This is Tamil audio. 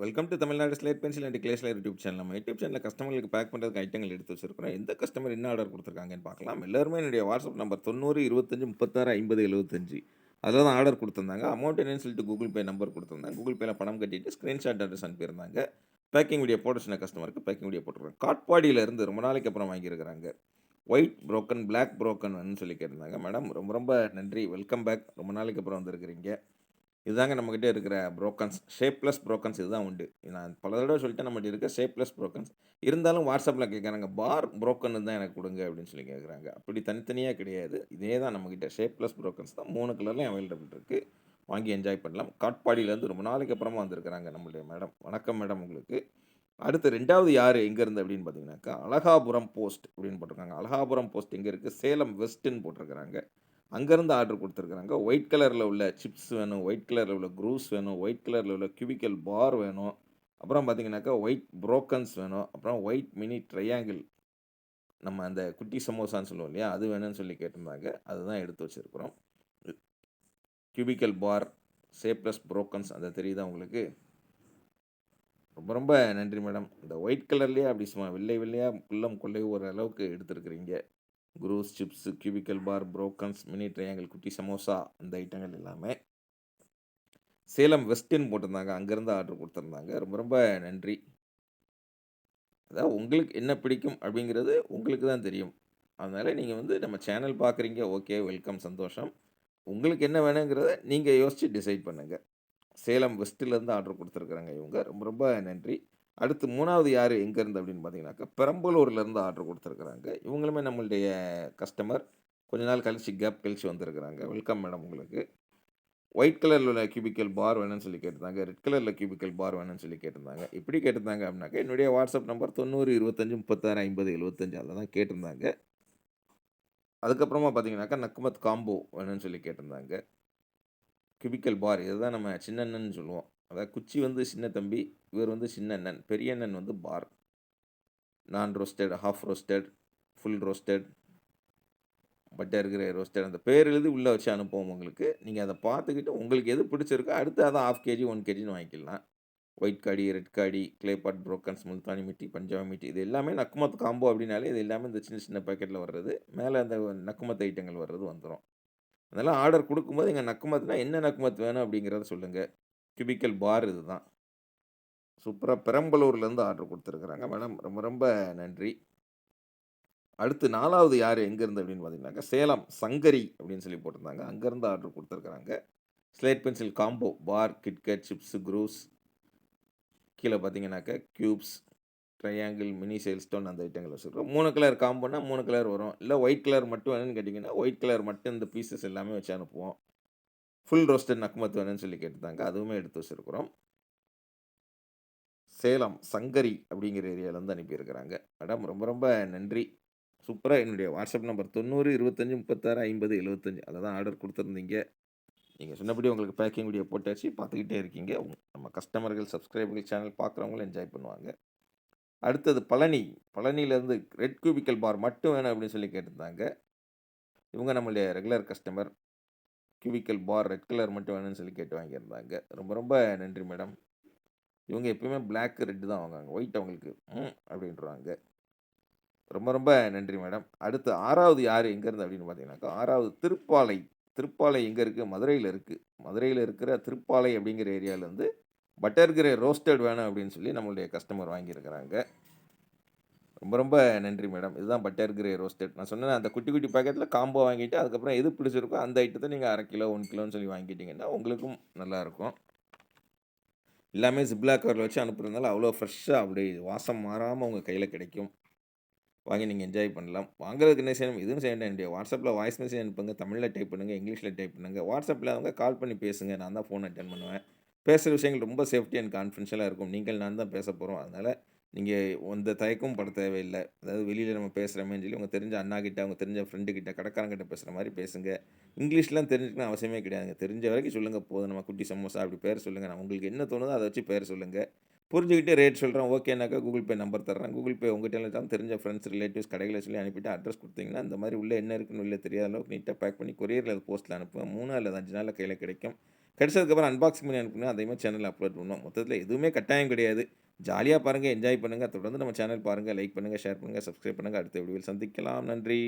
Welcome to Tamil Nadu slate pencil and clay slate YouTube channel. நம்ம யூடியூப் சேனலில் கஸ்டமர்களுக்கு பேக் பண்ணுறதுக்கு ஐட்டங்கள் எடுத்து வச்சிருக்கிறோம். எந்த கஸ்டமர் என்ன ஆர்டர் கொடுத்துருக்காங்கன்னு பார்க்கலாம். எல்லாருமே என்னுடைய வாட்ஸ்அப் நம்பர் 90 25 36 50 75 அதில் தான் ஆர்டர் கொடுத்துருந்தாங்க. அமௌண்ட் என்னன்னு சொல்லிட்டு கூகுள் பே நம்பர் கொடுத்துருந்தாங்க. கூகுள் பேயில் பணம் கட்டிட்டு ஸ்க்ரீன்ஷாட் அட்ரஸ் அனுப்பியிருந்தாங்க. பேக்கிங் வீடியோ போட்டு சொன்ன கஸ்டமருக்கு பேக்கிங் வீடியோ போட்டுருக்காங்க. காட்பாடியில இருந்து ரொம்ப நாளைக்கு அப்புறம் வாங்கியிருக்கிறாங்க. ஒயிட் புரோக்கன் பிளாக் புரோக்கன் சொல்லி கேட்டிருந்தாங்க. மேடம் ரொம்ப ரொம்ப நன்றி, வெல்கம் பேக். ரொம்ப நாளைக்கு அப்புறம் வந்திருக்கிறீங்க. இதுதாங்க நம்மகிட்ட இருக்கிற புரோக்கன்ஸ். ஷேப்லெஸ் புரோக்கன்ஸ் இதுதான் உண்டு. நான் பல தடவ சொல்லிட்டேன், நம்மட்ட இருக்க ஷேப்லெஸ் புரோக்கன்ஸ். இருந்தாலும் வாட்ஸ்அப்ல கேட்குறாங்க, பார் புரோக்கன் தான் எனக்கு குடுங்க அப்படின்னு சொல்லி கேட்குறாங்க. அப்படி தனித்தனியா கிடையாது. இதே தான் நம்மகிட்ட ஷேப்லெஸ் புரோக்கன்ஸ் தான் 3 கலர்லயும் அவைலபிள் இருக்கு. வாங்கி என்ஜாய் பண்ணலாம். காட்பாடியிலேருந்து ரொம்ப நாளைக்கு அப்புறமா வந்திருக்கிறாங்க நம்மளுடைய மேடம். வணக்கம் மேடம் உங்களுக்கு. அடுத்து 2வது யாரு எங்கேருந்து அப்படின்னு பார்த்தீங்கன்னாக்கா, அழகாபுரம் போஸ்ட் அப்படின்னு போட்டிருக்காங்க. அழகாபுரம் போஸ்ட் எங்க இருக்கு? சேலம் வெஸ்ட்டுன்னு போட்டிருக்கிறாங்க. அங்கேருந்து ஆர்டர் குடுத்துருக்காங்க. ஒயிட் கலர்ல உள்ள சிப்ஸ் வேணும், ஒயிட் கலர்ல உள்ள குரூஸ் வேணும், ஒயிட் கலர்ல உள்ள கியூபிக்கல் பார் வேணும். அப்புறம் பார்த்தீங்கன்னாக்கா, ஒயிட் புரோக்கன்ஸ் வேணும். அப்புறம் ஒயிட் மினி ட்ரையாங்கிள் நம்ம அந்த குட்டி சமோசான்னு சொல்லுவோம் இல்லையா? அது வேணும்னு சொல்லி கேட்டிருந்தாங்க. அதுதான் எடுத்து வச்சிருக்கிறோம். கியூபிக்கல் பார், ஷேப்லெஸ் புரோக்கன்ஸ் அது தெரியுதா உங்களுக்கு? ரொம்ப ரொம்ப நன்றி மேடம். இந்த ஒயிட் கலர்லயே அப்படி சும்மா வெள்ளை வெள்ளையா உள்ளம் கொள்ளை ஒரு அளவுக்கு எடுத்திருக்கிறீங்க. குரூஸ், சிப்ஸ், கியூபிக்கல் பார், புரோக்கன்ஸ், மினி ட்ரையாங்கிள், குட்டி சமோசா அந்த ஐட்டங்கள் எல்லாமே. சேலம் வெஸ்ட்டுன்னு போட்டிருந்தாங்க. அங்கேருந்து ஆர்டர் குடுத்துருந்தாங்க. ரொம்ப ரொம்ப நன்றி. அதாவது உங்களுக்கு என்ன பிடிக்கும் அப்படிங்கிறது உங்களுக்கு தான் தெரியும். அதனால நீங்க வந்து நம்ம சேனல் பார்க்குறீங்க, ஓகே, வெல்கம், சந்தோஷம். உங்களுக்கு என்ன வேணுங்கிறத நீங்க யோசிச்சு டிசைட் பண்ணுங்க. சேலம் வெஸ்ட்லேருந்து ஆர்டர் குடுத்துருக்காங்க இவங்க. ரொம்ப ரொம்ப நன்றி. அடுத்து 3வது யாரு எங்கேருந்து அப்படின்னு பார்த்தீங்கன்னாக்கா, பெரம்பலூர்லேருந்து ஆர்டர் குடுத்துருக்காங்க. இவங்களுமே நம்மளுடைய கஸ்டமர். கொஞ்ச நாள் கழிச்சு கேப் கழிச்சு வந்திருக்கிறாங்க. வெல்கம் மேடம் உங்களுக்கு. ஒயிட் கலர்ல உள்ள கியூபிக்கல் பார் வேணும்னு சொல்லி கேட்டிருந்தாங்க. ரெட் கலர்ல கியூபிக்கல் பார் வேணும்னு சொல்லி கேட்டிருந்தாங்க. எப்படி கேட்டிருந்தாங்க அப்படின்னாக்கா, என்னுடைய வாட்ஸ்அப் நம்பர் 90 25 36 50 75 அதில தான் கேட்டிருந்தாங்க. அதுக்கப்புறமா பார்த்தீங்கன்னாக்கா, நக்குமத் காம்போ வேணும்னு சொல்லி கேட்டிருந்தாங்க. கியூபிக்கல் பார் இதுதான் நம்ம சின்ன அண்ணன்னு சொல்லுவோம். அதாவது குச்சி வந்து சின்ன தம்பி, இவர் வந்து சின்ன அண்ணன். பெரிய அண்ணன் வந்து பார். நான் roasted, half roasted, full roasted, butter grey roasted அந்த பேர் எழுதி உள்ள வச்சு அனுப்புவோம் உங்களுக்கு. நீங்க அத பார்த்துக்கிட்டு உங்களுக்கு எது பிடிச்சிருக்கோ அடுத்து அத 1/2 கேஜி, 1 கேஜின்னு வாங்கிக்கலாம். ஒயிட் காடி, ரெட் காடி, கிளே பாட் புரோக்கன்ஸ், முல்தானி மிட்டி, பஞ்சாபி மிட்டி இது எல்லாமே நக்குமத் காம்போ அப்படின்னாலே இது எல்லாமே இந்த சின்ன சின்ன பாக்கெட்ல வர்றது. மேல அந்த நக்குமத் ஐட்டங்கள் வர்றது வந்துரும். அதெல்லாம் ஆர்டர் குடுக்கும்போது எங்க நக்குமத்னா என்ன நக்குமத் வேணும் அப்படிங்கிறத சொல்லுங்க. கியூபிக்கல் பார் இதுதான். சூப்பரா பெரம்பலூர்லேருந்து ஆர்டர் குடுத்துருக்காங்க மேடம். ரொம்ப ரொம்ப நன்றி. அடுத்து 4வது யாரு எங்கேருந்து அப்படின்னு பார்த்தீங்கன்னாக்கா, சேலம் சங்கரி அப்படின்னு சொல்லி போட்டிருந்தாங்க. அங்கேருந்து ஆர்டர் குடுத்துருக்காங்க. ஸ்லேட் பென்சில் காம்போ பார், கிட்கேட், சிப்ஸ், குரூஸ் கீழ பார்த்தீங்கன்னாக்கா, cubes, triangle, mini sail stone அந்த ஐட்டங்கள் வச்சிருக்கோம். 3 கலர் காம்போனா 3 கலர் வரும். இல்ல ஒயிட் கலர் மட்டும் வேணும்னு கேட்டீங்கன்னா, ஒயிட் கலர் மட்டும் இந்த பீஸஸ் எல்லாமே வச்சு அனுப்புவோம். ஃபுல் ரோஸ்டட் நக்மத் வேணும்னு சொல்லி கேட்டிருந்தாங்க. அதுவுமே எடுத்து வச்சிருக்கிறோம். சேலம் சங்கரி அப்படிங்கிற ஏரியாலேருந்து அனுப்பியிருக்கிறாங்க. மேடம் ரொம்ப ரொம்ப நன்றி. சூப்பரா என்னுடைய வாட்ஸ்அப் நம்பர் 90 25 36 50 75 அதில தான் ஆர்டர் குடுத்துருந்தீங்க. நீங்க சொன்னபடி உங்களுக்கு பேக்கிங் வீடியோ போட்டாச்சு. பார்த்துக்கிட்டே இருக்கீங்க. நம்ம கஸ்டமர்கள், சப்ஸ்கிரைபர்கள் சேனல் பார்க்குறவங்களும் என்ஜாய் பண்ணுவாங்க. அடுத்தது பழனி. பழனியிலேருந்து ரெட் கியூபிக்கல் பார் மட்டும் வேணும் அப்படின்னு சொல்லி கேட்டிருந்தாங்க. இவங்க நம்மளுடைய ரெகுலர் கஸ்டமர். கியூபிக்கல் பார் ரெட் கலர் மட்டும் வேணும்னு சொல்லி கேட்டு வாங்கியிருந்தாங்க. ரொம்ப ரொம்ப நன்றி மேடம். இவங்க எப்பயுமே பிளாக், ரெட் தான் வாங்குவாங்க. ஒயிட் அவங்களுக்கு அப்படின்ருவாங்க. ரொம்ப ரொம்ப நன்றி மேடம். அடுத்து 6வது யாரு எங்கேருந்து அப்படின்னு பார்த்தீங்கன்னாக்கா, 6வது திருப்பாலை. திருப்பாலை எங்க இருக்கு? மதுரையில இருக்கு. மதுரையில இருக்கிற திருப்பாலை அப்படிங்கிற ஏரியாலேருந்து பட்டர் கிரே ரோஸ்டட் வேணும் அப்படின்னு சொல்லி நம்மளுடைய கஸ்டமர் வாங்கியிருக்கிறாங்க. ரொம்ப ரொம்ப நன்றி மேடம். இதுதான் பட்டர் கிரே ரோஸ்டட். நான் சொன்னேனே அந்த குட்டி குட்டி பாக்கெட்ல காம்போ வாங்கிட்டு, அதுக்கப்புறம் எது பிடிச்சிருக்கோ அந்த ஐட்டத்த நீங்க 1/2 கிலோ, 1 கிலோன்னு சொல்லி வாங்கிட்டீங்கன்னா, உங்களுக்கும் நல்லாருக்கும். எல்லாமே ஜிப்லாக் கவர்ல வச்சு அனுப்புறதுனால அவ்வளோ ஃப்ரெஷ்ஷா அப்படியே வாசம் மாறாம உங்க கையில கிடைக்கும். வாங்கி நீங்க என்ஜாய் பண்ணலாம். வாங்குறதுக்கு என்ன செய்யணும்? எதுவும் செய்ய வேண்டிய WhatsAppல வாய்ஸ் மெசேஜ் அனுப்புங்க. தமிழ்ல டைப் பண்ணுங்க, இங்கிலீஷ்ல டைப் பண்ணுங்க. WhatsAppல அவங்க கால் பண்ணி பேசுங்க. நான் தான் ஃபோன் அட்டெண்ட் பண்ணுவேன். பேசுற விஷயங்கள் ரொம்ப சேஃப்டி அண்ட் கான்ஃபிடென்ஷியலா இருக்கும். நீங்கள் நான் தான் பேசப் போறோம். அதனால நீங்க எந்த தயக்கமும் பட தேவையில்ல. அதாவது வெளியில நம்ம பேசுறோமேன்னு சொல்லி உங்க தெரிஞ்ச அண்ணாகிட்ட, அவங்க தெரிஞ்ச ஃப்ரெண்டு கிட்ட, கடைக்காரங்கிட்ட பேசுற மாரி பேசுங்க. இங்கிலீஷ்லாம் தெரிஞ்சுக்கணும்னு அவசியமே கிடையாதுங்க. தெரிஞ்ச வரைக்கும் சொல்லுங்க போதும். நம்ம குட்டி சமோசா அப்படி பேர் சொல்லுங்க. நான் உங்களுக்கு என்ன தோணுதோ அத வச்சு பேர் சொல்லுங்க. புரிஞ்சுக்கிட்டு ரேட் சொல்றேன். ஓகேனாக்கா கூகுள் பே நம்பர் தர்றேன். கூகுள் பே உங்ககிட்ட இல்லாட்டாலும் தெரிஞ்ச ஃப்ரெண்ட்ஸ், ரிலேட்டிவ்ஸ் கடைகள சொல்லி அனுப்பிட்டு அட்ரஸ் குடுத்தீங்கன்னா, இந்த மாரி உள்ள என்ன இருக்குன்னு வெளில தெரியாத அளவுக்கு நீட்டா பேக் பண்ணி கொரியர்ல அது போஸ்ட்ல அனுப்புவேன். 3 அல்லது 5 நாள்ல கையில கிடைக்கும். கிடைச்சதுக்கப்புறம் அன்பாக்சிங் பண்ணி அனுப்புங்க. அதையுமே சேனல்ல அப்லோட் பண்ணுவோம். மொத்தத்தில எதுவுமே கட்டாயம் கிடையாது. ஜாலியா பாருங்க, என்ஜாய் பண்ணுங்க. தொடர்ந்து நம்ம சேனல் பாருங்க, லைக் பண்ணுங்க, ஷேர் பண்ணுங்க, சப்ஸ்கிரைப் பண்ணுங்க. அடுத்த வீடியோவில் சந்திக்கலாம். நன்றி.